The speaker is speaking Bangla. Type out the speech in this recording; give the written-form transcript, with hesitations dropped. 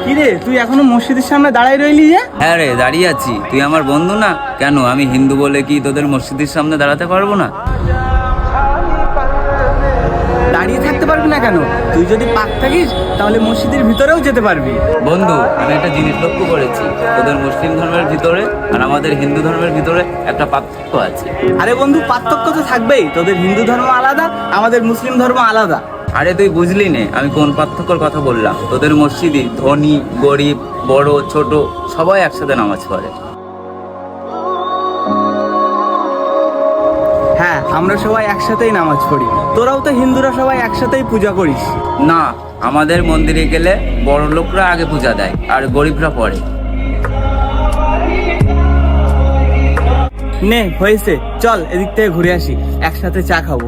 কিরে, তুই এখনো মসজিদের সামনে দাঁড়াই রইলি যে? হ্যাঁ রে, দাঁড়িয়ে আছি। তুই আমার বন্ধু না? কেন, আমি হিন্দু বলে কি তোদের মসজিদের সামনে দাঁড়াতে পারবো না? দাঁড়িয়ে থাকতে পারবি না কেন? তুই যদি পাক থাকিস তাহলে মসজিদের ভিতরেও যেতে পারবি। বন্ধু, আমি একটা জিনিস লক্ষ্য করেছি, তোদের মুসলিম ধর্মের ভিতরে আর আমাদের হিন্দু ধর্মের ভিতরে একটা পার্থক্য আছে। আরে বন্ধু, পার্থক্য তো থাকবেই। তোদের হিন্দু ধর্ম আলাদা, আমাদের মুসলিম ধর্ম আলাদা। আরে তুই বুঝলি নে আমি কোন পার্থক্যর কথা বললাম? তোদের মসজিদে ধনী গরিব বড় ছোট সবাই একসাথে নামাজ পড়ে। হ্যাঁ, আমরা সবাই একসাথেই নামাজ পড়ি। তোরাও তো হিন্দুরা সবাই একসাথেই পূজা করিস। না, আমাদের মন্দিরে গেলে বড় লোকরা আগে পূজা দেয় আর গরিবরা পরে। নে হয়েছে, চল এদিক থেকে ঘুরে আসি, একসাথে চা খাবো।